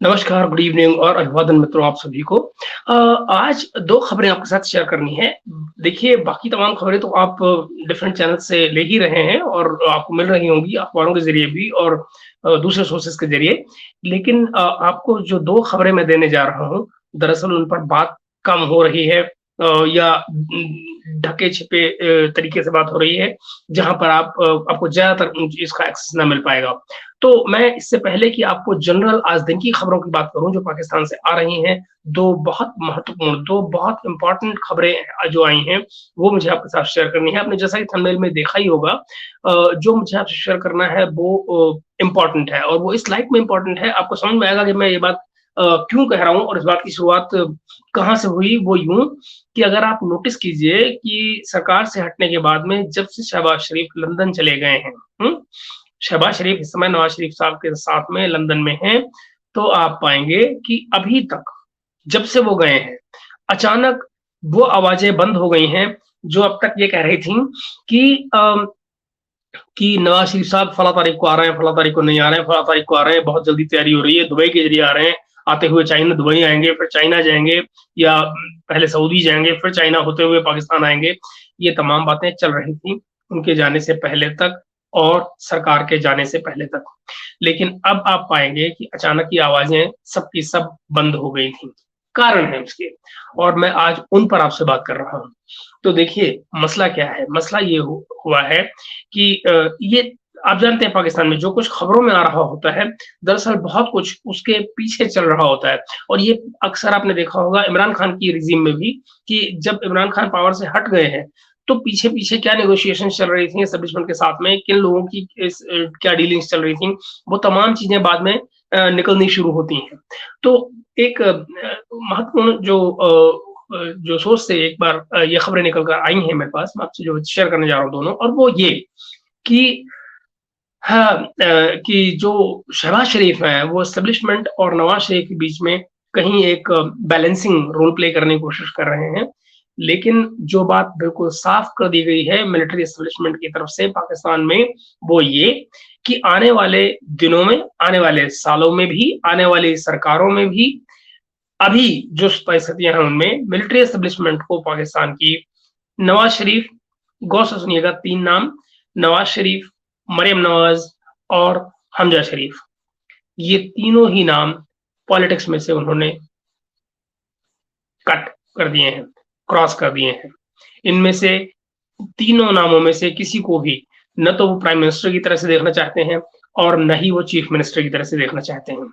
नमस्कार, good evening और अभिवादन मित्रों आप सभी को। आज 2 खबरें आपके साथ शेयर करनी है। देखिए, बाकी तमाम खबरें तो आप डिफरेंट चैनल से ले ही रहे हैं और आपको मिल रही होंगी अखबारों के ज़रिए भी और दूसरे सोर्सेज़ के ज़रिए। लेकिन आपको जो 2 खबरें मैं देने जा रहा हूँ, दरअसल उन पर बात कम हो रही है या ढके-छिपे तरीके से बात हो रही है, जहाँ पर आपको ज़्यादातर इसका एक्सेस ना मिल पाएगा। तो मैं इससे पहले कि आपको जनरल आज दिन की खबरों की बात करूँ जो पाकिस्तान से आ रही हैं, 2 बहुत महत्वपूर्ण, 2 बहुत इम्पोर्टेंट खबरें जो आई हैं, वो मुझे आपके साथ शेयर करनी है। आपने जैसा कि थंबनेल में देखा ही होगा जो मुझे आपसे शेयर करना है वो इम्पोर्टेंट है और वो इस लाइट में इम्पोर्टेंट है, आपको समझ में आएगा कि मैं ये बात क्यों कह रहा हूँ और इस बात की शुरुआत कहाँ से हुई, वो यूँ कि अगर आप नोटिस कीजिए कि सरकार से हटने के बाद में जब से शहबाज शरीफ लंदन चले गए हैं, हुँ? शहबाज शरीफ इस समय नवाज शरीफ साहब के साथ में लंदन में हैं, तो आप पाएँगे कि अभी तक जब से वो गए हैं, अचानक वो आवाज़ें बंद हो गई हैं, जो अब तक ये कह रही थीं कि कि नवाज शरीफ साहब फला तारीख को आ रहे हैं, फला तारीख को नहीं आ रहे हैं, फला तारीख को आ रहे हैं, बहुत जल्दी तैयारी हो रही है, दुबई के ज़रिए आ रहे हैं, आते हुए चाइना दुबई आएँगे, फिर चाइना जाएँगे या पहले सऊदी जाएँगे, फिर चाइना होते हुए पाकिस्तान आएँगे। ये तमाम बातें चल रही थीं, उनके जाने से पहले तक और सरकार के जाने से पहले तक। लेकिन अब आप पाएँगे कि अचानक ये आवाज़ें सब की सब बंद हो गई थीं। कारण है उसके और मैं आज उन पर आपसे बात कर रहा हूँ। तो देखिए, मसला क्या है? मसला ये हुआ है कि ये आप जानते हैं पाकिस्तान में जो कुछ खबरों में आ रहा होता है, दरअसल बहुत कुछ उसके पीछे चल रहा होता है और ये अक्सर आपने देखा होगा इमरान खान की रिजीम में भी कि जब इमरान खान पावर से हट गए हैं, तो पीछे-पीछे क्या नेगोशिएशन चल रही थी एस्टेब्लिशमेंट के साथ में, किन लोगों की क्या डीलिंग्स चल रही थी, वो तमाम चीज़ें बाद में निकलनी शुरू होती हैं। तो एक महत्वपूर्ण जो सोर्स से एक बार ये खबरें निकल कर आई हैं मेरे पास, मैं आपसे जो शेयर करने जा रहा हूँ दोनों और वो ये कि हाँ कि जो शहबाज शरीफ हैं, वो एस्टेब्लिशमेंट और नवाज़ शरीफ के बीच में कहीं एक बैलेंसिंग रोल प्ले करने की कोशिश कर रहे हैं। लेकिन जो बात बिल्कुल साफ कर दी गई है मिलिट्री एस्टेब्लिशमेंट की तरफ से पाकिस्तान में, वो ये कि आने वाले दिनों में, आने वाले सालों में भी, आने वाली सरकारों में भी, अभी जो परिस्थितियाँ हैं उनमें मिलिट्री एस्टेब्लिशमेंट को पाकिस्तान की नवाज़ शरीफ, गौर से सुनिएगा 3 नाम, नवाज़ शरीफ, मरियम नवाज़ और हमज़ा शरीफ। ये तीनों ही नाम पॉलिटिक्स में से उन्होंने कट कर दिए हैं, क्रॉस कर दिए हैं। इनमें से तीनों नामों में से किसी को भी न तो वो प्राइम मिनिस्टर की तरह से देखना चाहते हैं और न ही वो चीफ मिनिस्टर की तरह से देखना चाहते हैं।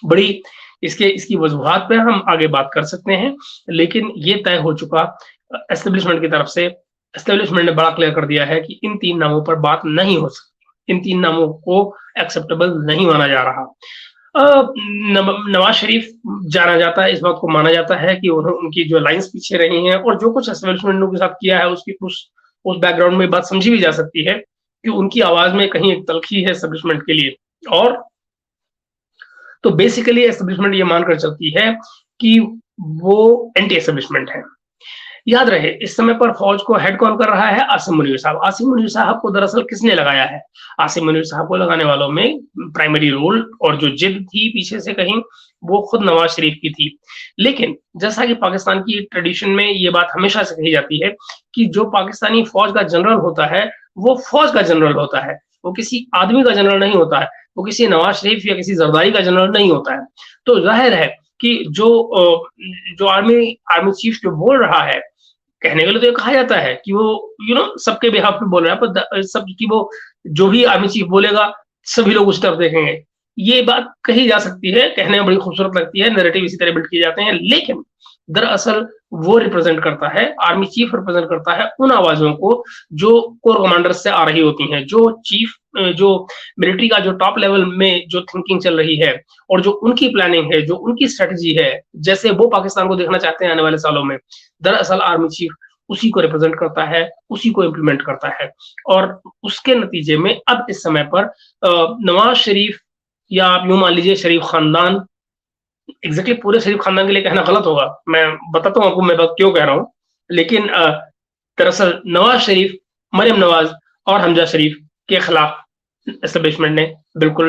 बड़ी इसकी वजूहात पे हम आगे बात कर सकते हैं, लेकिन ये तय हो चुका एस्टेब्लिशमेंट की तरफ से एस्टेब्लिशमेंट ने बड़ा क्लियर कर दिया है कि इन 3 नामों पर बात नहीं हो सकती। इन 3 नामों को एक्सेप्टेबल नहीं माना जा रहा। नवाज शरीफ जाना जाता है, इस बात को माना जाता है कि उनकी जो लाइन्स पीछे रही हैं और जो कुछ एस्टेब्लिशमेंट के साथ किया है उसकी उस बैकग्राउंड में बात समझी भी जा सकती है कि उनकी आवाज़ में कहीं एक तलख़ी है एस्टेब्लिशमेंट के लिए और तो बेसिकली एस्टेब्लिशमेंट ये मानकर चलती है कि वो एंटी एस्टेब्लिशमेंट है। याद रहे इस समय पर फौज को हेड कौन कर रहा है? आसिम मुनीर साहब। आसिम मुनीर साहब को दरअसल किसने लगाया है? आसिम मुनीर साहब को लगाने वालों में प्राइमरी रोल और जो जिद थी पीछे से कहीं वो खुद नवाज शरीफ की थी। लेकिन जैसा कि पाकिस्तान की ट्रेडिशन में ये बात हमेशा से कही जाती है कि जो पाकिस्तानी फौज का जनरल होता है, वो फौज का जनरल होता है। वो किसी आदमी का जनरल नहीं होता है। वो किसी नवाज शरीफ या किसी जरदारी का जनरल नहीं होता है। तो ज़ाहिर है कि जो आर्मी चीफ जो बोल रहा है, कहने के लिए तो ये कहा जाता है कि वो सबके बिहाफ पे बोल रहा है, पर सब कि वो जो भी आर्मी चीफ बोलेगा, सभी लोग उस तरफ देखेंगे। ये बात कही जा सकती है, कहने में बड़ी खूबसूरत लगती है, नैरेटिव इसी तरह बिल्ड किए जाते हैं, लेकिन दरअसल वो रिप्रेजेंट करता है, आर्मी चीफ रिप्रेजेंट करता है उन आवाज़ों को जो कोर कमांडर्स से आ रही होती हैं, जो मिलिट्री का जो टॉप लेवल में जो थिंकिंग चल रही है और जो उनकी प्लानिंग है, जो उनकी स्ट्रैटेजी है, जैसे वो पाकिस्तान को देखना चाहते हैं आने वाले सालों में, दरअसल आर्मी चीफ उसी को रिप्रेजेंट करता है, उसी को इम्प्लीमेंट करता है और उसके नतीजे में अब इस समय पर नवाज शरीफ या आप यूँ मान लीजिए शरीफ खानदान, एग्ज़ैक्टली पूरे शरीफ खानदान के लिए कहना गलत होगा, मैं बताता हूँ आपको मैं बात क्यों कह रहा हूँ। लेकिन दरअसल नवाज शरीफ, मरियम नवाज़ और हमज़ा शरीफ के खिलाफ एस्टेब्लिशमेंट ने बिल्कुल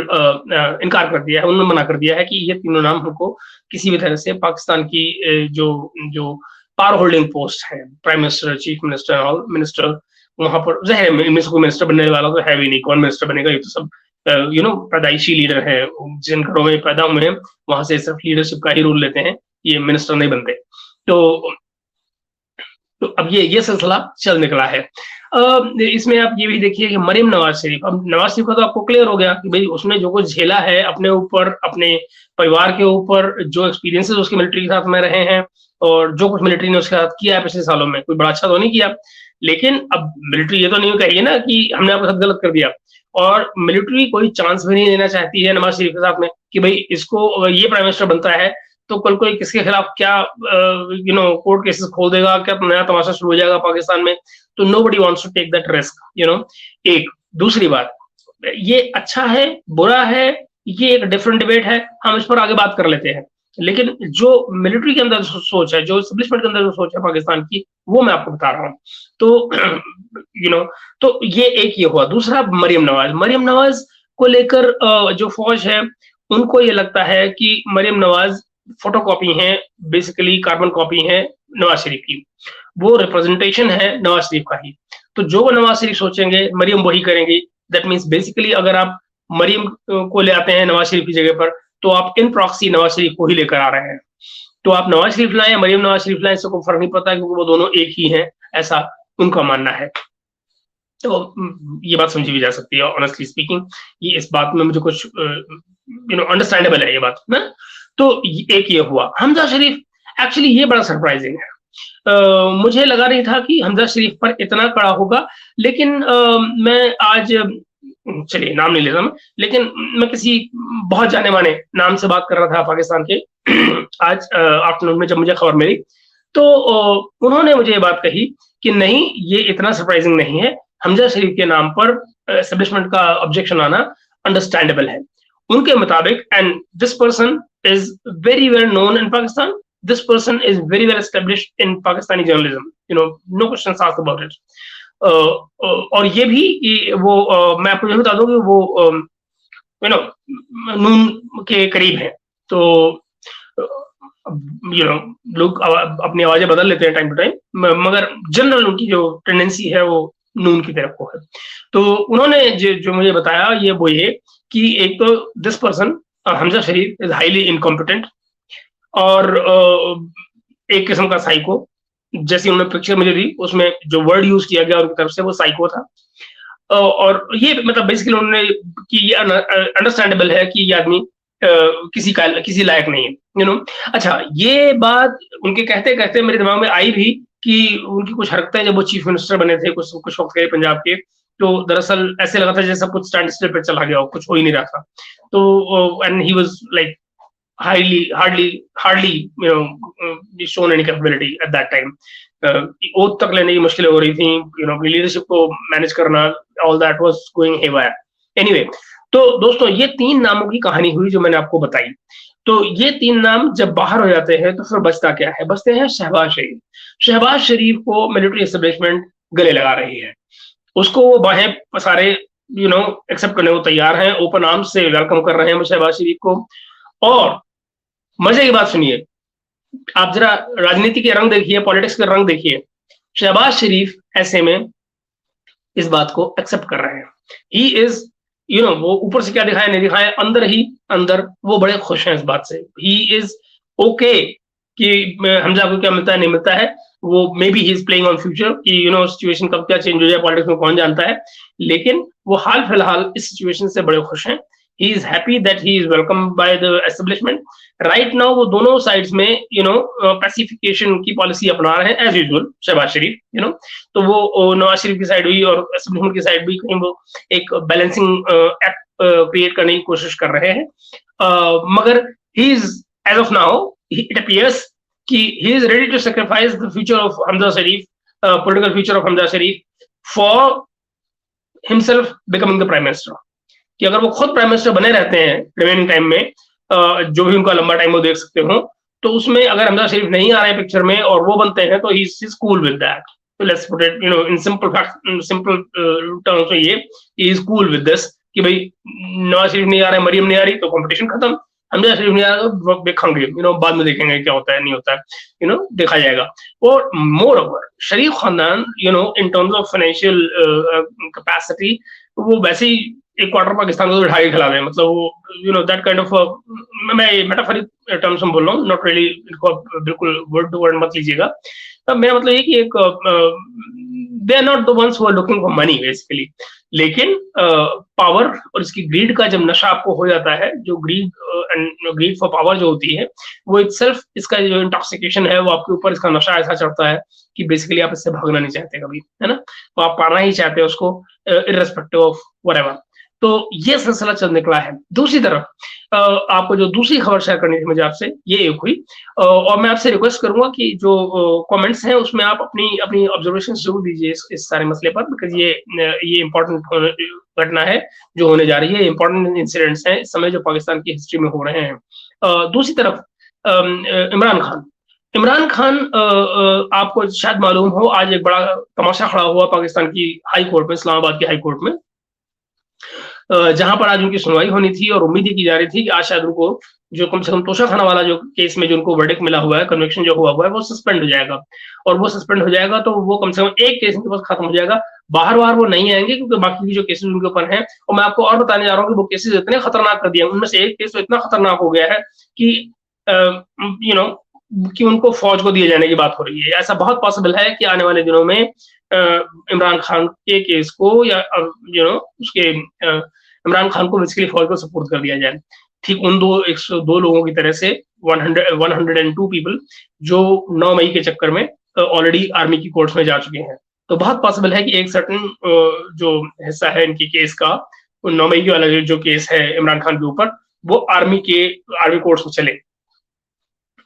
इनकार कर दिया है, उन्होंने मना कर दिया है कि ये तीनों नाम हमको किसी भी तरह से पाकिस्तान की जो जो पावर होल्डिंग पोस्ट है, प्राइम मिनिस्टर, चीफ मिनिस्टर और मिनिस्टर, वहां पर ज़ाहिर है इनमें से कोई मिनिस्टर बनने वाला तो है भी नहीं, कौन मिनिस्टर बनेगा, ये तो सब पैदाइशी लीडर है, जिन घरों में पैदा हुए हैं वहां से सिर्फ लीडरशिप का ही रोल लेते हैं, ये मिनिस्टर नहीं बनते। तो अब ये सिलसिला चल निकला है। इसमें आप ये भी देखिए कि मरियम नवाज शरीफ, अब नवाज शरीफ का तो आपको क्लियर हो गया कि भाई उसने जो कुछ झेला है अपने ऊपर, अपने परिवार के ऊपर, जो एक्सपीरियंसेस उसके मिलिट्री के साथ में रहे हैं और जो कुछ मिलिट्री ने उसके साथ किया है पिछले सालों में, कोई बड़ा अच्छा तो नहीं किया, लेकिन अब मिलिट्री ये तो नहीं कहिए ना कि हमने आपके साथ गलत कर दिया, और मिलिट्री कोई चांस भी नहीं देना चाहती है नवाज शरीफ के साथ में कि भाई इसको ये प्राइम मिनिस्टर बनता है तो कल कोई किसके खिलाफ क्या कोर्ट केसेस खोल देगा, क्या नया तमाशा शुरू हो जाएगा पाकिस्तान में, तो nobody wants to take that risk. एक दूसरी बात, ये अच्छा है बुरा है, ये एक डिफरेंट डिबेट है, हम इस पर आगे बात कर लेते हैं, लेकिन जो मिलिट्री के अंदर सोच है, जो एस्टेब्लिशमेंट के अंदर जो सोच है पाकिस्तान की, वो मैं आपको बता रहा हूँ। तो तो ये एक ये हुआ। दूसरा, मरियम नवाज को लेकर जो फौज है उनको ये लगता है कि मरियम नवाज फोटोकॉपी है, बेसिकली कार्बन कॉपी है नवाज शरीफ की, वो रिप्रेजेंटेशन है नवाज शरीफ का ही, तो जो वो नवाज शरीफ सोचेंगे मरियम वही करेंगी। दैट मीन्स बेसिकली अगर आप मरियम को ले आते हैं नवाज शरीफ की जगह पर, तो आप इन प्रॉक्सी नवाज शरीफ को ही लेकर आ रहे हैं। तो आप नवाज शरीफ लाएं या मरियम नवाज शरीफ लाएं, इससे कोई फर्क नहीं पड़ता क्योंकि वो दोनों एक ही हैं, ऐसा उनका मानना है। तो ये बात समझी भी जा सकती है ऑनेस्टली स्पीकिंग, ये इस बात में मुझे कुछ अंडरस्टैंडेबल है ये बात ना। तो एक ये हुआ। हमजा शरीफ एक्चुअली ये बड़ा सरप्राइजिंग है। मुझे लगा नहीं था कि हमजा शरीफ पर इतना कड़ा होगा, लेकिन मैं आज, चलिए नाम नहीं लेता मैं, लेकिन मैं किसी बहुत जाने माने नाम से बात कर रहा था पाकिस्तान के आज आफ्टरनून में जब मुझे खबर मिली, तो उन्होंने मुझे ये बात कही कि नहीं ये इतना सरप्राइजिंग नहीं है, हमजा शरीफ के नाम पर एस्टेब्लिशमेंट का ऑब्जेक्शन आना अंडरस्टैंडेबल है उनके मुताबिक। And this person is very well known in Pakistan. This person is very well established in Pakistani journalism. No questions asked about it. और ये भी वो मैं आपको ये बता दूं कि वो नून के करीब है, तो लोग अपनी आवाजें बदल लेते हैं टाइम टू टाइम, मगर जनरल उनकी जो टेंडेंसी है वो नून की तरफ को है। तो उन्होंने जो मुझे बताया वो ये कि एक तो this person Hamza Sharif is highly incompetent और एक किस्म का साइको, जैसी उन्होंने पिक्चर मुझे दी उसमें जो वर्ड यूज किया गया उनकी तरफ से वो साइको था। और ये मतलब बेसिकली उन्होंने कि ये अंडरस्टैंडेबल है कि ये आदमी किसी लायक नहीं है। अच्छा, ये बात उनके कहते कहते मेरे दिमाग में आई भी कि उनकी कुछ हरकतें जब वो चीफ मिनिस्टर बने थे कुछ वक्त के पंजाब के, तो दरअसल ऐसे लगा था जैसे कुछ स्टैंड स्टिल पे चला गया, कुछ हो ही नहीं रहा था। तो and he was like hardly shown any capability at that time. Oath तक लेने की मुश्किलें हो रही थी, लीडरशिप को मैनेज करना, all that was going haywire. Anyway, तो दोस्तों ये 3 नामों की कहानी हुई जो मैंने आपको बताई। तो ये 3 नाम जब बाहर हो जाते हैं तो फिर बचता क्या है? बचते हैं शहबाज शरीफ। शहबाज शरीफ को मिलिट्री एस्टेब्लिशमेंट गले लगा रही है, उसको वो बाहें पसारे एक्सेप्ट करने को तैयार हैं, ओपन आर्म्स से वेलकम कर रहे हैं शहबाज शरीफ को। और मजे की बात सुनिए, आप जरा राजनीति के रंग देखिए, पॉलिटिक्स के रंग देखिए, शहबाज शरीफ ऐसे में इस बात को एक्सेप्ट कर रहे हैं। ही इज वो ऊपर से क्या दिखाए नहीं दिखाए, अंदर ही अंदर वो बड़े खुश हैं इस बात से। ही इज ओके कि हमजा को क्या मिलता है नहीं मिलता है, वो may be he is playing on future कि सिचुएशन कब क्या चेंज हो जाए पॉलिटिक्स में कौन जानता है, लेकिन वो हाल फिलहाल इस सिचुएशन से बड़े खुश हैं। He is happy that he is welcomed by the establishment. Right now वो दोनों साइड्स में पैसिफिकेशन की पॉलिसी अपना रहे हैं एज यूजुअल। शहबाज शरीफ तो वो नवाज शरीफ की साइड हुई और एस्टेब्लिशमेंट की साइड भी कहीं वो एक बैलेंसिंग एक्ट क्रिएट करने की कोशिश कर रहे हैं। मगर he is as of now it appears कि he is ready to sacrifice the future of Hamza Sharif, political future of Hamza Sharif for himself becoming the prime minister. कि अगर वो खुद प्राइम मिनिस्टर बने रहते हैं रिमेनिंग टाइम में, जो भी उनका लंबा टाइम वो देख सकते हो, तो उसमें अगर हमजा शरीफ नहीं आ रहे पिक्चर में और वो बनते हैं तो he is cool with that. So let's put it, in simple terms, ये he is cool with this कि भाई नवाज शरीफ नहीं आ रहा है, मरियम नहीं आ रही, तो कंपटीशन खत्म। हमजा शरीफ नहीं आ रहा तो देखेंगे, बाद में देखेंगे क्या होता है नहीं होता है, देखा जाएगा। और मोर ओवर शरीफ खानदान in terms of financial capacity, वो वैसे ही एक क्वार्टर पाकिस्तान को उठा के खिला दें, मतलब वो दैट काइंड ऑफ, मैं मेटाफोरिक टर्म्स में बोल रहा हूँ, नॉट रियली, इनको बिल्कुल वर्ड टू वर्ड मत लीजिएगा। तब मेरा मतलब ये कि एक they are not the ones who are looking for money basically, लेकिन पावर और इसकी ग्रीड का जब नशा आपको हो जाता है, जो ग्रीड फॉर पावर जो होती है, वो इटसेल्फ, इसका जो इंटॉक्सिकेशन है वो आपके ऊपर, इसका नशा ऐसा चढ़ता है कि बेसिकली आप इससे भागना नहीं चाहते कभी, है ना, तो आप पाना ही चाहते हैं उसको इररेस्पेक्टिव ऑफ व्हाटएवर। तो ये सिलसिला चल निकला है। दूसरी तरफ आपको जो दूसरी खबर शेयर करनी थी मुझे आपसे, ये एक हुई, और मैं आपसे रिक्वेस्ट करूंगा कि जो कमेंट्स हैं उसमें आप अपनी अपनी ऑब्जर्वेशन जरूर दीजिए इस सारे मसले पर, बिकॉज ये इंपॉर्टेंट घटना है जो होने जा रही है, इंपॉर्टेंट इंसिडेंट्स हैं इस समय जो पाकिस्तान की हिस्ट्री में हो रहे हैं। दूसरी तरफ इमरान खान आपको शायद मालूम हो, आज एक बड़ा तमाशा खड़ा हुआ पाकिस्तान की हाई कोर्ट में, इस्लामाबाद की हाई कोर्ट में, जहां पर आज उनकी सुनवाई होनी थी और उम्मीद की जा रही थी कि आज शायद उनको जो कम से कम तोशा खाना वाला जो केस में जो उनको वर्डिक्ट मिला हुआ है, कन्विक्शन जो हुआ है, वो सस्पेंड हो जाएगा। और वो सस्पेंड हो जाएगा तो वो कम से कम एक केस उनके पास खत्म हो जाएगा, बाहर वो नहीं आएंगे, क्योंकि बाकी की जो केसेस उनके ऊपर हैं, और मैं आपको और बताने जा रहा हूँ कि वो केसेस इतने खतरनाक कर दिए, उनमें से एक केस तो इतना खतरनाक हो गया है कि कि उनको फौज को दिए जाने की बात हो रही है। ऐसा बहुत पॉसिबल है कि आने वाले दिनों में इमरान खान के केस को या उसके इमरान खान को बेसिकली फौज को सपोर्ट कर दिया जाए, ठीक उन 102 लोगों की तरह से 102 पीपल जो 9 मई के चक्कर में ऑलरेडी आर्मी की कोर्ट्स में जा चुके हैं। तो बहुत पॉसिबल है कि एक सर्टन जो हिस्सा है इनकी केस का, 9 मई के वाला जो केस है इमरान खान के ऊपर, वो आर्मी कोर्ट्स में चले।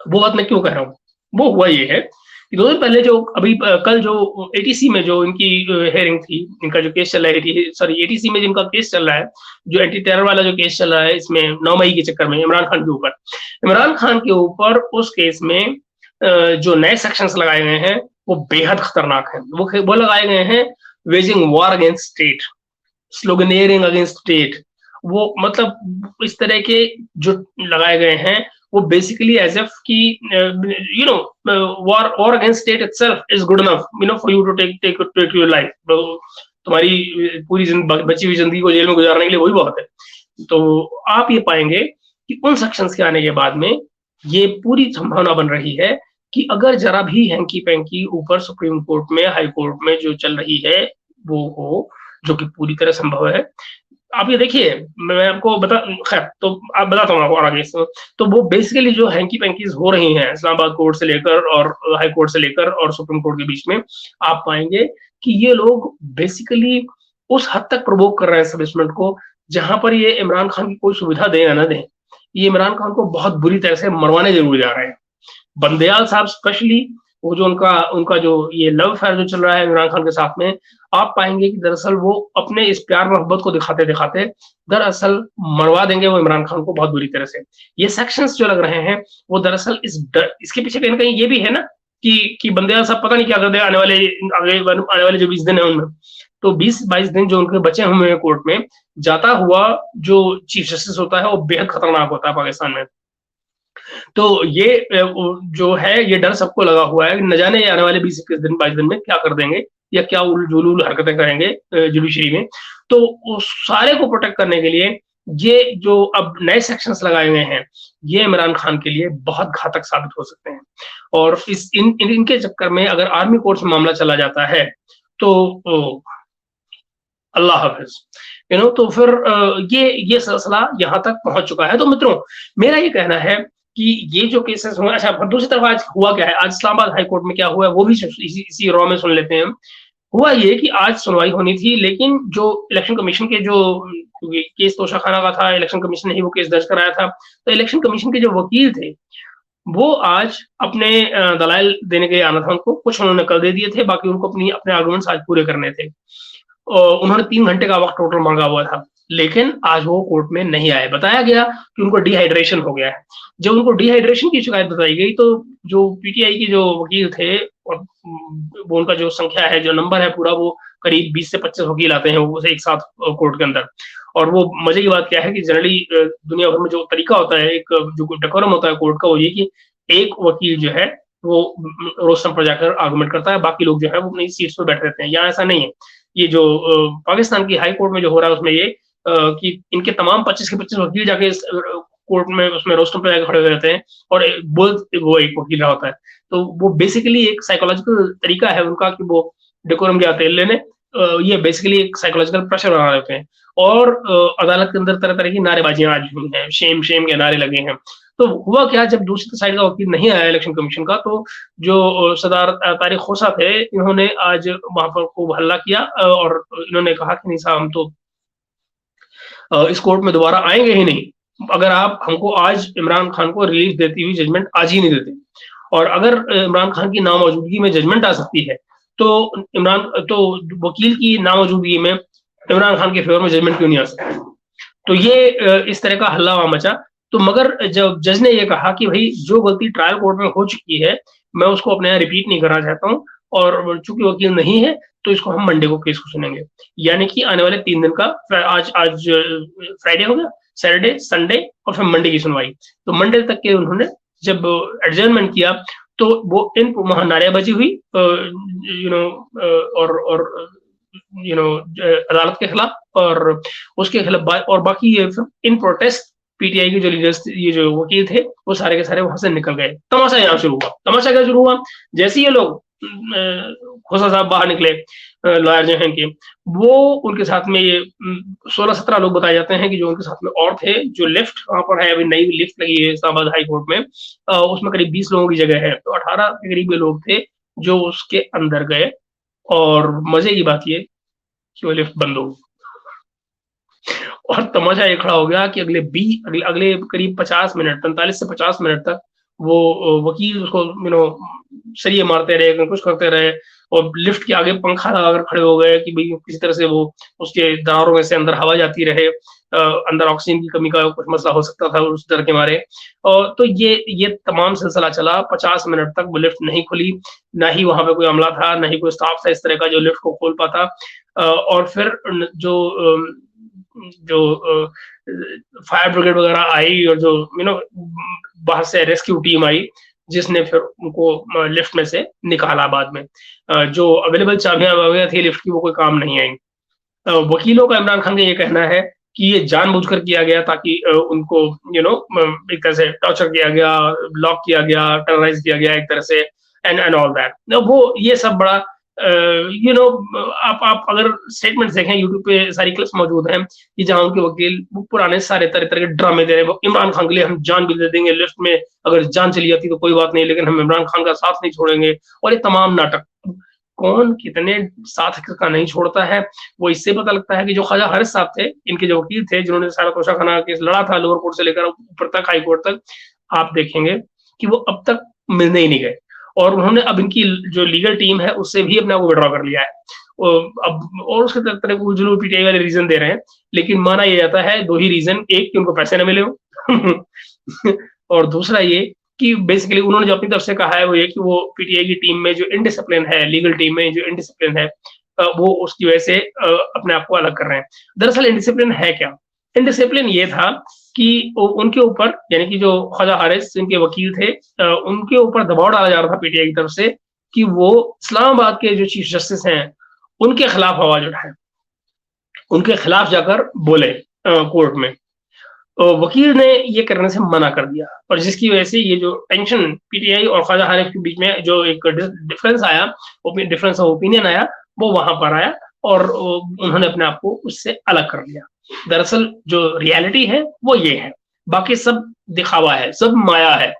वो बात मैं क्यों कह रहा हूँ, वो हुआ ये है कि 2 दिन पहले जो अभी कल जो एटीसी में जो इनकी हेयरिंग थी, इनका जो केस चल रहा है, सॉरी एटीसी में जिनका केस चल रहा है, जो एंटी टेरर वाला जो केस चल रहा है, इसमें 9 मई के चक्कर में इमरान खान के ऊपर उस केस में जो नए सेक्शंस लगाए गए हैं वो बेहद खतरनाक है। वो लगाए गए हैं waging war against state, sloganeering against state, वो मतलब इस तरह के जो लगाए गए हैं वो बेसिकली एज इफ कि war against state itself is good enough for you to take your life, तुम्हारी पूरी बची हुई जिंदगी को जेल में गुजारने के लिए वही बहुत है। तो आप ये पाएंगे कि उन सेक्शंस के आने के बाद में ये पूरी संभावना बन रही है कि अगर जरा भी हैंकी पैंकी ऊपर सुप्रीम कोर्ट में, हाई कोर्ट में जो चल रही है वो हो, जो कि पूरी तरह संभव है। आप ये देखिए, मैं आपको खैर तो आप बताता हूँ आपको आगे। तो वो बेसिकली जो हैंकी पैंकीज हो रही हैं इस्लामाबाद कोर्ट से लेकर और हाई कोर्ट से लेकर और सुप्रीम कोर्ट के बीच में, आप पाएंगे कि ये लोग बेसिकली उस हद तक प्रोवोक कर रहे हैं एस्टेब्लिशमेंट को, जहां पर ये इमरान खान की कोई सुविधा दें या ना दें, ये इमरान खान को बहुत बुरी तरह से मरवाने जरूर जा रहे हैं। बंदयाल साहब स्पेशली, वो जो उनका जो ये लव अफेयर जो चल रहा है इमरान खान के साथ में, आप पाएंगे कि दरअसल वो अपने इस प्यार मोहब्बत को दिखाते दिखाते दरअसल मरवा देंगे वो इमरान खान को बहुत बुरी तरह से। ये सेक्शंस जो लग रहे हैं वो दरअसल इसके पीछे कहीं ना कहीं ये भी है ना कि बंदयाल साहब पता नहीं क्या कर दे आने वाले जो 20 दिन है उनमें। तो 20-22 दिन जो उनके बचे हुए हैं कोर्ट में, जाता हुआ जो चीफ जस्टिस होता है वो बेहद खतरनाक होता है पाकिस्तान में। तो ये जो है ये डर सबको लगा हुआ है, न जाने आने वाले 20-21 दिन 22 दिन में क्या कर देंगे या क्या उलझुल हरकतें करेंगे जुडिशरी में। तो उस सारे को प्रोटेक्ट करने के लिए ये जो अब नए सेक्शंस लगाए हुए हैं, ये इमरान खान के लिए बहुत घातक साबित हो सकते हैं। और इनके चक्कर में अगर आर्मी कोर्ट में मामला चला जाता है तो अल्लाह हाफिज, तो फिर ये सिलसिला यहाँ तक पहुंच चुका है। तो मित्रों, मेरा ये कहना है कि ये जो केसेस हुए, अच्छा दूसरी तरफ आज हुआ क्या है, आज इस्लामाबाद हाई कोर्ट में क्या हुआ है वो भी इसी रॉ में सुन लेते हैं। हुआ ये कि आज सुनवाई होनी थी, लेकिन जो इलेक्शन कमीशन के जो केस तोशा खाना का था, इलेक्शन कमीशन ने ही वो केस दर्ज कराया था, तो इलेक्शन कमीशन के जो वकील थे वो आज अपने दलाइल देने के आना था उनको, कुछ उन्होंने कल दे दिए थे, बाकी उनको अपने आर्गुमेंट्स आज पूरे करने थे। उन्होंने 3 घंटे का वक्त टोटल मांगा हुआ था, लेकिन आज वो कोर्ट में नहीं आए। बताया गया कि उनको डिहाइड्रेशन हो गया है। जब उनको डिहाइड्रेशन की शिकायत बताई गई तो जो पीटीआई के जो वकील थे, और वो उनका जो संख्या है, जो नंबर है पूरा, वो करीब 20 से 25 वकील आते हैं वो एक साथ कोर्ट के अंदर, और वो मजे की बात क्या है कि जनरली दुनिया भर में जो तरीका होता है, एक जो डेकोरम होता है कोर्ट का, वो ये कि एक वकील जो है वो रोस्टम पर जाकर आर्गुमेंट करता है, बाकी लोग जो है वो अपनी सीट्स पे बैठे रहते हैं। यहाँ ऐसा नहीं है। ये जो पाकिस्तान की हाई कोर्ट में जो हो रहा है उसमें ये कि इनके तमाम 25 के 25 वकील जाके कोर्ट में उसमें रोस्टम पे जाके खड़े हुए रहते हैं, और बोल वो एक वकील रहा होता है। तो वो बेसिकली एक साइकोलॉजिकल तरीका है उनका कि वो डेकोरम के आते लेने, ये बेसिकली एक साइकोलॉजिकल प्रेशर बना देते हैं। और अदालत के अंदर तरह तरह की नारेबाजियां आज हुई हैं, शेम शेम के नारे लगे हैं। तो हुआ क्या, जब दूसरी साइड का वकील नहीं आया इलेक्शन कमीशन का, तो जो सरदार तारिक खोसा थे, इन्होंने आज वहां पर खूब हल्ला किया, और इन्होंने कहा कि नहीं साहब, हम तो इस कोर्ट में दोबारा आएंगे ही नहीं अगर आप हमको आज इमरान खान को रिलीफ देती हुई जजमेंट आज ही नहीं देते। और अगर इमरान खान की नामौजूदगी में जजमेंट आ सकती है, तो वकील की नामौजूदगी में इमरान खान के फेवर में जजमेंट क्यों नहीं आ सकती। तो ये इस तरह का हल्ला वहां मचा। तो मगर जब जज ने ये कहा कि भाई जो गलती ट्रायल कोर्ट में हो चुकी है, मैं उसको अपने यहाँ रिपीट नहीं करना चाहता हूँ, और चूंकि वकील नहीं है तो इसको हम मंडे को केस को सुनेंगे, यानी कि आने वाले 3 दिन का, आज आज फ्राइडे हो गया, सैटरडे, संडे और फिर मंडे की सुनवाई। तो मंडे तक के उन्होंने जब एडजर्नमेंट किया, तो वो इन वहां नारेबाजी हुई, और अदालत के खिलाफ, और उसके खिलाफ, और बाकी ये इन प्रोटेस्ट पीटीआई के जो लीडर्स, ये जो वकील थे, वो सारे के सारे वहां से निकल गए। तमाशा यहाँ शुरू हुआ। तमाशा क्या शुरू हुआ, जैसे ये लोग खोसा साहब बाहर निकले, लॉयर जो हैं कि वो उनके साथ में ये 16-17 लोग बताए जाते हैं कि जो उनके साथ में और थे, जो लिफ्ट वहां पर है, अभी नई लिफ्ट लगी है इस्लामाबाद हाई कोर्ट में, उसमें करीब 20 लोगों की जगह है, तो 18 के करीब लोग थे जो उसके अंदर गए। और मजे की बात ये कि वो लिफ्ट बंद हो, और तमाशा ये खड़ा हो गया कि अगले करीब 50 मिनट, 45 से 50 मिनट तक वो वकील उसको सरिये मारते रहे, कुछ करते रहे, और लिफ्ट के आगे पंखा लगाकर खड़े हो गए कि भाई किसी तरह से वो उसके दरारों में से अंदर हवा जाती रहे, अंदर ऑक्सीजन की कमी का कुछ मसला हो सकता था उस डर के मारे। और तो ये तमाम सिलसिला चला। 50 मिनट तक वो लिफ्ट नहीं खुली, ना ही वहां पे कोई अमला था, ना ही कोई स्टाफ था इस तरह का जो लिफ्ट को खोल पाता। और फिर जो फायर ब्रिगेड वगैरह आई, और जो बाहर से रेस्क्यू टीम आई, जिसने फिर उनको लिफ्ट में से निकाला। बाद में जो अवेलेबल चाबियां वगैरह थी लिफ्ट की, वो कोई काम नहीं आई। वकीलों का इमरान खान का ये कहना है कि ये जानबूझकर किया गया, ताकि उनको एक तरह से टॉर्चर किया गया, लॉक किया गया, टेरराइज किया गया एक तरह से, एंड ऑल दैट। वो ये सब बड़ा आप अगर स्टेटमेंट देखें, यूट्यूब पे सारी क्लिप्स मौजूद हैं कि जहां उनके वकील पुराने सारे तरह तरह के ड्रामे दे रहे हैं। इमरान खान के लिए हम जान भी दे देंगे, लिफ्ट में अगर जान चली जाती तो कोई बात नहीं, लेकिन हम इमरान खान का साथ नहीं छोड़ेंगे, और ये तमाम नाटक। कौन कितने साथ का नहीं छोड़ता है, वो इससे पता लगता है कि जो ख्वाजा हारिस साहब थे, इनके जो वकील थे, जिन्होंने सारा तोशाखाना केस लड़ा था लोअर कोर्ट से लेकर ऊपर तक, हाई कोर्ट तक, आप देखेंगे कि वो अब तक मिलने ही नहीं गए। और उन्होंने अब इनकी जो लीगल टीम है उससे भी अपने को विड्रॉ कर लिया है। अब और उसके तरह को जो पीटीआई वाले रीजन दे रहे हैं, लेकिन माना यह जाता है 2 ही रीजन, एक कि उनको पैसे न मिले हो और दूसरा ये कि बेसिकली उन्होंने जो अपनी तरफ से कहा है वो ये कि वो पीटीआई की टीम में जो इनडिसिप्लिन है, लीगल टीम में जो इनडिसिप्लिन है, वो उसकी वजह से अपने आप को अलग कर रहे हैं। दरअसल इनडिसिप्लिन है क्या? इनडिसिप्लिन ये था कि उनके ऊपर, यानी कि जो ख्वाजा हारिस जिनके वकील थे, उनके ऊपर दबाव डाला जा रहा था पीटीआई की तरफ से कि वो इस्लामाबाद के जो चीफ जस्टिस हैं उनके खिलाफ आवाज उठाए, उनके खिलाफ जाकर बोले कोर्ट में। वकील ने ये करने से मना कर दिया, और जिसकी वजह से ये जो टेंशन पीटीआई और ख्वाजा हारिस के बीच में जो एक डिफरेंस आया, डिफरेंस ऑफ ओपिनियन आया, वो वहां पर आया, और उन्होंने अपने आप को उससे अलग कर लिया। दरअसल जो रियलिटी है वो ये है, बाकी सब दिखावा है, सब माया है,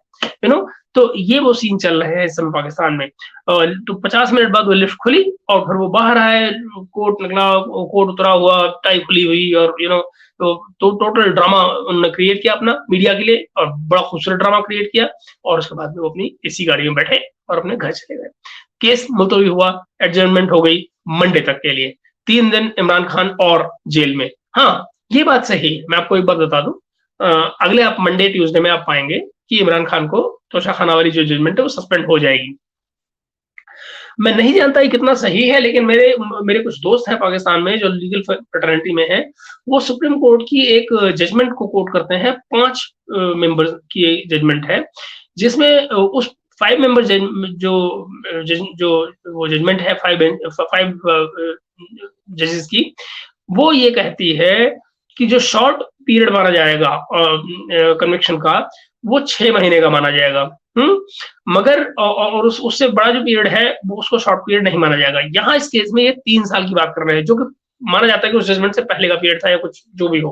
तो ये वो सीन चल रहे हैं इस समय पाकिस्तान में। तो 50 मिनट बाद वो लिफ्ट खुली, और फिर वो बाहर आए, कोर्ट निकला, कोर्ट उतरा हुआ, टाई खुली हुई, और तो टोटल ड्रामा उन्होंने क्रिएट किया अपना मीडिया के लिए, और बड़ा खूबसूरत ड्रामा क्रिएट किया। और उसके बाद में वो अपनी एसी गाड़ी में बैठे और अपने घर चले गए। केस मुलतवी हुआ, एडजर्नमेंट हो गई मंडे तक के लिए। 3 दिन इमरान खान और जेल में। हाँ, ये बात सही है। मैं आपको एक बात बता दूं, अगले आप मंडे ट्यूसडे में आप पाएंगे कि इमरान खान को तोशाखाना वाली जो जजमेंट है वो सस्पेंड हो जाएगी। मैं नहीं जानता ये कितना सही है, लेकिन मेरे मेरे कुछ दोस्त हैं पाकिस्तान में जो लीगल फ्रेटर्निटी में हैं, वो सुप्रीम कोर्ट की एक जजमेंट को कोट करते हैं, 5 मेंबर्स की जजमेंट है, जिसमें उस 5 मेंबर जो जो वो जजमेंट है 5 जजेस की, वो ये कहती है कि जो शॉर्ट पीरियड माना जाएगा कन्विक्शन का, वो 6 महीने का माना जाएगा। मगर और उससे बड़ा जो पीरियड है वो उसको शॉर्ट पीरियड नहीं माना जाएगा। यहाँ इस केस में ये 3 साल की बात कर रहे हैं, जो कि माना जाता है कि उस जजमेंट से पहले का पीरियड था या कुछ जो भी हो।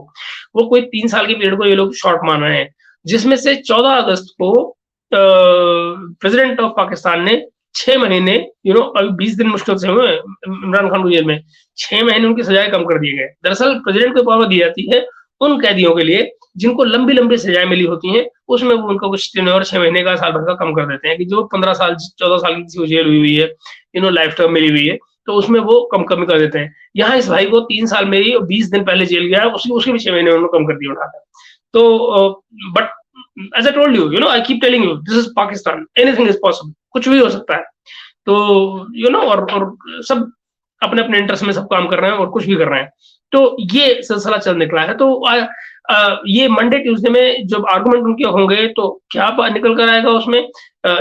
वो कोई 3 साल के पीरियड को ये लोग शॉर्ट मान रहे हैं, जिसमें से 14 अगस्त को प्रेसिडेंट ऑफ पाकिस्तान ने 6 महीने अभी 20 दिन मुश्किल से हुए इमरान खान को जेल में, 6 महीने उनकी सजाएं कम कर दिए गए। दरअसल प्रेसिडेंट को पावर दी जाती है उन कैदियों के लिए जिनको लंबी लंबी सजाएं मिली होती हैं, उसमें वो उनको कुछ 3 और 6 महीने का, साल भर का कम कर देते हैं, कि जो 15 साल 14 साल की किसी को जेल हुई है, लाइफ टर्म मिली हुई है, तो उसमें वो कम कर देते हैं। यहाँ इस भाई को 3 साल में ही 20 दिन पहले जेल गया है, उसके भी 6 महीने उन्होंने कम कर दिया उठाकर। तो but as I told you, I keep telling you, this is Pakistan. Anything is possible. कुछ भी हो सकता है। तो और सब अपने अपने इंटरेस्ट में सब काम कर रहे हैं और कुछ भी कर रहे हैं। तो ये सिलसिला चल निकला है। तो ये मंडे ट्यूसडे में जब आर्गुमेंट उनके होंगे तो क्या निकल कर आएगा उसमें,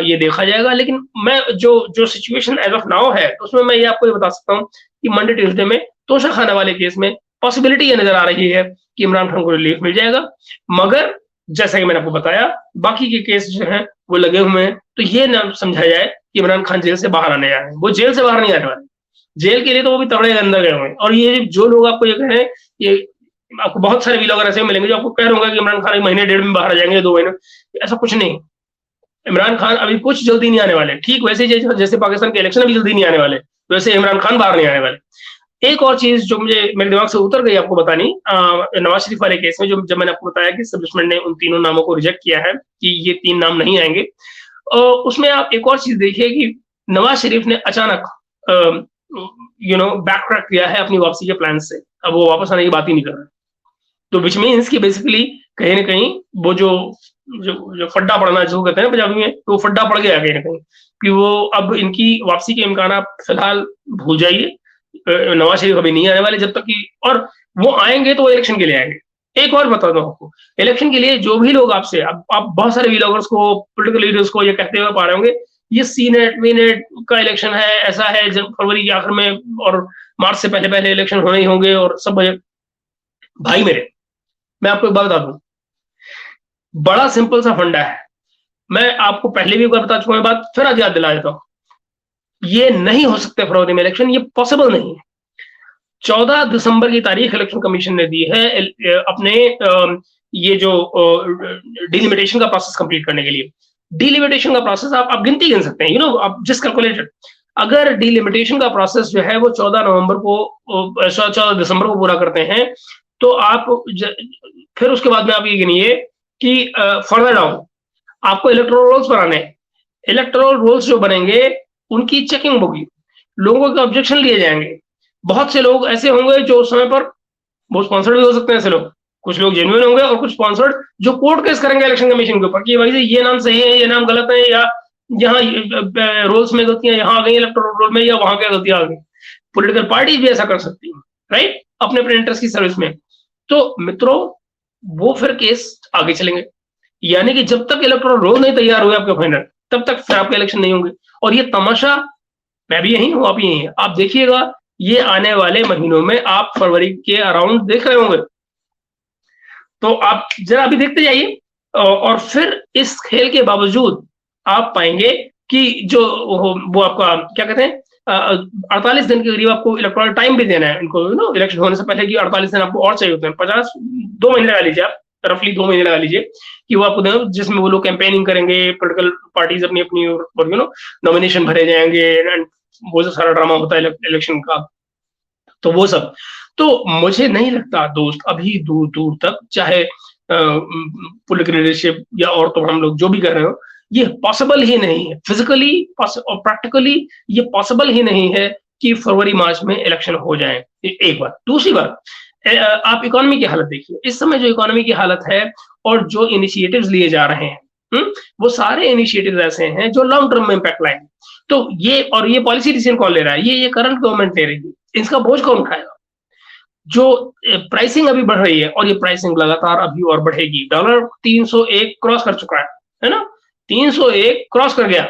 ये देखा जाएगा। लेकिन मैं जो सिचुएशन एज ऑफ नाउ है उसमें मैं ये आपको ये बता सकता हूँ कि मंडे ट्यूसडे में तोशा खाना वाले केस में पॉसिबिलिटी ये नजर आ रही है कि इमरान खान को रिलीफ मिल जाएगा। मगर जैसा कि मैंने आपको बताया, बाकी के केस जो हैं वो लगे हुए हैं। तो ये ना समझा जाए कि इमरान खान जेल से बाहर आने जा रहे हैं। वो जेल से बाहर नहीं आने वाले, जेल के लिए तो वो भी तगड़े अंदर गए हुए हैं। और ये जो लोग आपको ये कह रहे हैं, ये आपको बहुत सारे व्लॉगर ऐसे मिलेंगे जो आपको कह रहे होंगे कि इमरान खान 1 महीने 1.5 में बाहर आ जाएंगे, 2 महीने। ऐसा कुछ नहीं। इमरान खान अभी कुछ जल्दी नहीं आने वाले। ठीक वैसे जैसे पाकिस्तान के इलेक्शन अभी जल्दी नहीं आने वाले, वैसे इमरान खान बाहर नहीं आने वाले। एक और चीज जो मुझे मेरे दिमाग से उतर गई आपको बतानी, नवाज शरीफ वाले केस में जब मैंने आपको बताया कि एस्टेब्लिशमेंट ने उन तीनों नामों को रिजेक्ट किया है कि ये 3 नाम नहीं आएंगे, उसमें आप एक और चीज देखिए कि नवाज शरीफ ने अचानक बैक ट्रैक किया है अपनी वापसी के प्लान से। अब वो वापस आने की बात ही नहीं कर रहे। तो विच मीन्स कि बेसिकली कहीं ना कहीं वो जो फड्डा पड़ना जो कहते हैं पंजाबी में, तो फड्डा पड़ गया कहीं ना कहीं कि वो अब इनकी वापसी के इम्कान फिलहाल भूल जाइए। नवाज शरीफ अभी नहीं आने वाले जब तक कि, और वो आएंगे तो इलेक्शन के लिए आएंगे। एक और बता दो आपको, इलेक्शन के लिए जो भी लोग आपसे, आप बहुत सारे व्लॉगर्स को, पोलिटिकल लीडर्स को ये कहते हुए पा रहे होंगे ये सीनेट वीनेट का इलेक्शन है, ऐसा है फरवरी के आखिर में और मार्च से पहले पहले इलेक्शन होने ही होंगे और सब। भाई मेरे, मैं आपको एक बात बता दूं, बड़ा सिंपल सा फंडा है। मैं आपको पहले भी एक बार बता चुका हूं, बात फिर आज याद दिला देता हूं। ये नहीं हो सकते फरवरी में इलेक्शन, ये पॉसिबल नहीं है। 14 दिसंबर की तारीख इलेक्शन कमीशन ने दी है अपने ये जो डिलिमिटेशन का प्रोसेस कंप्लीट करने के लिए। डिलिमिटेशन का प्रोसेस आप गिनती गिन सकते हैं, आप जिस कैलकुलेटेड, अगर डिलिमिटेशन का प्रोसेस जो है वो 14 दिसंबर को पूरा करते हैं तो आप फिर उसके बाद में आप ये गिनिए कि फर्दर डाउन आपको इलेक्टोरल रोल्स बनाने हैं। इलेक्टोरल रोल्स जो बनेंगे उनकी चेकिंग होगी, लोगों के ऑब्जेक्शन लिए जाएंगे। बहुत से लोग ऐसे होंगे जो उस समय पर वो स्पॉन्सर्ड भी हो सकते हैं ऐसे लोग, कुछ लोग जेन्युइन होंगे और कुछ स्पॉन्सर्ड जो कोर्ट केस करेंगे इलेक्शन कमीशन के ऊपर कि भाई ये नाम सही है, ये नाम गलत है, या यहाँ रोल्स में गलतियां यहाँ आ गई इलेक्टोरल रोल में, या वहां क्या गलतियां आ गई। पॉलिटिकल पार्टी भी ऐसा कर सकती है, राइट, अपने अपने इंटरेस्ट की सर्विस में। तो मित्रों, वो फिर केस आगे चलेंगे, यानी कि जब तक इलेक्टोरल रोल नहीं तैयार हुए आपके फाइनल, तब तक फिर आपके इलेक्शन नहीं होंगे। और ये तमाशा, मैं भी यही हूं, आप यही हैं, आप देखिएगा ये आने वाले महीनों में आप फरवरी के अराउंड देख रहे होंगे। तो आप जरा अभी देखते जाइए, और फिर इस खेल के बावजूद आप पाएंगे कि जो वो आपका क्या कहते हैं 48 दिन के करीब आपको इलेक्टोरल टाइम भी देना है इनको, इलेक्शन होने से पहले की 48 दिन आपको और चाहिए होते हैं। 2 महीने लगा लीजिए आप, रफली 2 महीने लगा लीजिए कि वो आपको दें, जिसमें वो लोग कैंपेनिंग करेंगे, पॉलिटिकल पार्टीज अपनी अपनी और नॉमिनेशन भरे जाएंगे, वो जो सारा ड्रामा होता है इलेक्शन का, तो वो सब। तो मुझे नहीं लगता दोस्त अभी दूर दूर तक, चाहे पॉलिटिकल लीडरशिप या और तो हम लोग जो भी कर रहे हो, ये पॉसिबल ही नहीं है फिजिकली और प्रैक्टिकली, ये पॉसिबल ही नहीं है कि फरवरी मार्च में इलेक्शन हो जाए। एक बात। दूसरी बात, आप इकोनॉमी की हालत देखिए, इस समय जो इकोनॉमी की हालत है और जो इनिशिएटिव्स लिए जा रहे हैं, वो सारे इनिशिएटिव ऐसे हैं जो लॉन्ग टर्म में इम्पैक्ट लाएंगे। तो ये पॉलिसी डिसीजन कौन ले रहा है? ये करंट गवर्नमेंट ले रही है। इसका बोझ कौन उठाएगा? जो प्राइसिंग अभी बढ़ रही है, और ये प्राइसिंग लगातार अभी और बढ़ेगी। डॉलर 301 क्रॉस कर चुका है ना? 301 क्रॉस कर गया,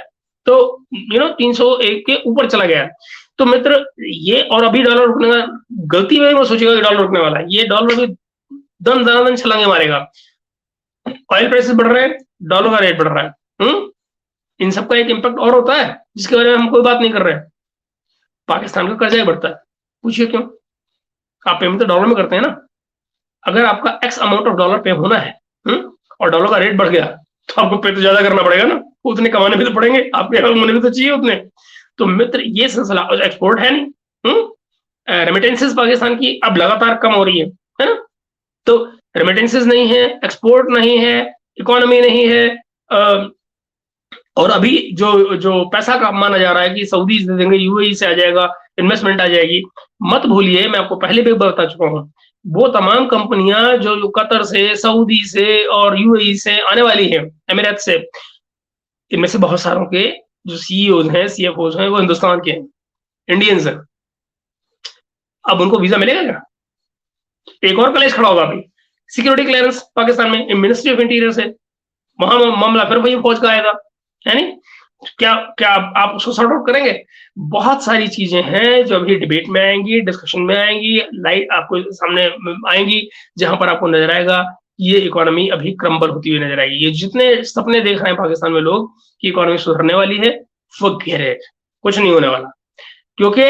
तो 301 के ऊपर चला गया। तो मित्र, ये और अभी डॉलर रुकने का, गलती में वो सोचेगा कि डॉलर रुकने वाला है। ये डॉलर भी दन दनादन छलांगे मारेगा। ऑयल प्राइसेस बढ़ रहे हैं, डॉलर का रेट बढ़ रहा है। इन सबका एक इम्पैक्ट और होता है जिसके बारे में हम कोई बात नहीं कर रहे हैं। पाकिस्तान का कर्जा ही बढ़ता है। पूछिए क्यों? आप पेमेंट तो डॉलर में करते हैं ना। अगर आपका एक्स अमाउंट ऑफ डॉलर पे होना है, और डॉलर का रेट बढ़ गया, तो आपको पे तो ज्यादा करना पड़ेगा ना। उतने कमाने भी तो पड़ेंगे, आपके होने भी तो चाहिए उतने। तो मित्र, ये सिलसिला, एक्सपोर्ट है नहीं, रेमिटेंसेस पाकिस्तान की अब लगातार कम हो रही है ना? तो रेमिटेंसेस नहीं है, एक्सपोर्ट नहीं है, इकोनॉमी नहीं है, और अभी जो पैसा का माना जा रहा है कि सऊदी दे देंगे, यूएई से आ जाएगा, इन्वेस्टमेंट आ जाएगी। मत भूलिए, मैं आपको पहले भी बता चुका हूं, वो तमाम कंपनियां जो कतर से, सऊदी से और यूएई से आने वाली है, एमिरेट से, इनमें से बहुत सारों के जो सीईओज हैं, सीएफओज हैं, वो हिंदुस्तान के हैं, इंडियंस हैं। अब उनको वीजा मिलेगा क्या? एक और कलेश खड़ा होगा अभी, सिक्योरिटी क्लियरेंस पाकिस्तान में, मिनिस्ट्री ऑफ इंटीरियर से, वहां मामला फिर वही फौज का आएगा, है नहीं? क्या क्या आप उसको सॉर्ट आउट करेंगे? बहुत सारी चीजें हैं जो अभी डिबेट में आएंगी, डिस्कशन में आएंगी, लाइट आपको सामने आएंगी, जहां पर आपको नजर आएगा ये इकोनॉमी अभी क्रम्बल होती हुई नजर आएगी। ये जितने सपने देख रहे हैं पाकिस्तान में लोग कि इकोनॉमी सुधरने वाली है, फॉरगेट इट, कुछ नहीं होने वाला। क्योंकि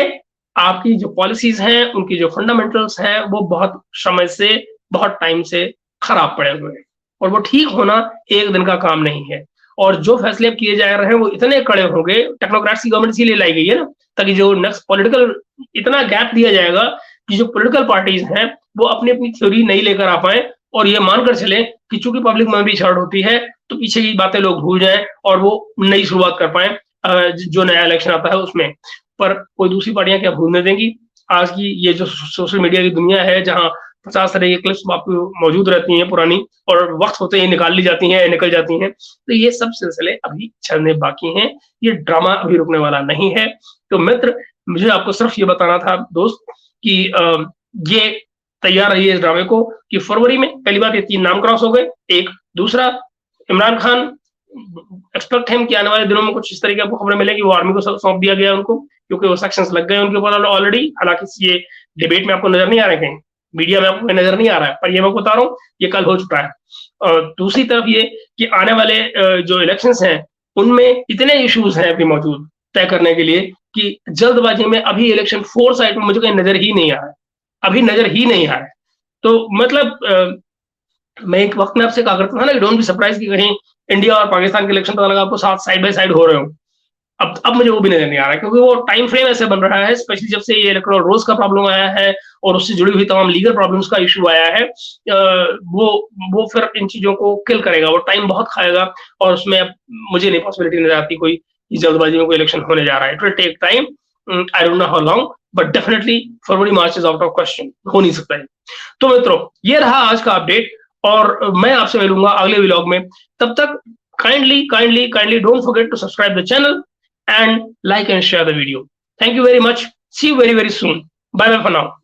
आपकी जो पॉलिसीज हैं, उनकी जो फंडामेंटल्स हैं, वो बहुत समय से, बहुत टाइम से खराब पड़े हुए हैं, और वो ठीक होना एक दिन का काम नहीं है। और जो फैसले अब किए जा रहे हैं वो इतने कड़े होंगे, टेक्नोक्रेट्स की गवर्नमेंट इसीलिए लाई गई है ना, ताकि जो नेक्स्ट पॉलिटिकल, इतना गैप दिया जाएगा कि जो पॉलिटिकल पार्टीज हैं वो अपनी अपनी थ्योरी नहीं लेकर आ पाए, और ये मानकर चले कि चूंकि पब्लिक मेमोरी शॉर्ट होती है तो पीछे की बातें लोग भूल जाएं और वो नई शुरुआत कर पाए जो नया इलेक्शन आता है उसमें। पर कोई दूसरी पार्टियां क्या भूलने देंगी? आज की ये जो सोशल मीडिया की दुनिया है, जहां 50 तरह की क्लिप्स आपको मौजूद रहती हैं पुरानी, और वक्त होते ही निकाल ली जाती हैं, निकल जाती हैं। तो ये सब सिलसिले अभी चलने बाकी हैं, ये ड्रामा अभी रुकने वाला नहीं है। तो मित्र, मुझे आपको सिर्फ ये बताना था दोस्त कि ये तैयार रहिए इस ड्रामे को कि फरवरी में पहली बात ये 3 नाम क्रॉस हो गए। एक दूसरा, इमरान खान, एक्सपेक्ट है कि आने वाले दिनों में कुछ इस तरीके आपको खबरें मिलेगी, वो आर्मी को सौंप दिया गया उनको, क्योंकि वो सेक्शंस लग गए उनके ऊपर ऑलरेडी। हालांकि ये डिबेट में आपको नजर नहीं आ रहे हैं, मीडिया में आपको नजर नहीं आ रहा है, पर ये मैं बता रहा हूँ, ये कल हो चुका है। और दूसरी तरफ ये कि आने वाले जो इलेक्शंस हैं उनमें इतने इश्यूज हैं अभी मौजूद तय करने के लिए कि जल्दबाजी में अभी इलेक्शन फोर साइड में मुझे कहीं नजर ही नहीं आ रहा है, अभी नजर ही नहीं आ रहा है। तो मतलब मैं एक वक्त में आपसे कहा करता था ना कि डोंट बी सरप्राइज कि कहीं इंडिया और पाकिस्तान के इलेक्शन पता लगा आपको साथ साइड बाय साइड हो रहे हो। अब मुझे वो भी नजर नहीं आ रहा है, क्योंकि वो टाइम फ्रेम ऐसे बन रहा है, स्पेशली जब से ये इलेक्टोरल रोल्स का प्रॉब्लम आया है और उससे जुड़ी हुई तमाम लीगल प्रॉब्लम्स का इशू आया है, वो फिर इन चीजों को किल करेगा, वो टाइम बहुत खाएगा, और उसमें अब मुझे नहीं पॉसिबिलिटी नजर आती कोई जल्दबाजी में कोई इलेक्शन होने जा रहा है। It will take time, I don't know how long, but definitely February March is out of question, हो नहीं सकता है। तो मित्रों, ये रहा आज का अपडेट, और मैं आपसे मिलूंगा अगले व्लॉग में। तब तक kindly don't forget to subscribe the channel and like and share the video. Thank you very much. See you very soon. Bye bye for now.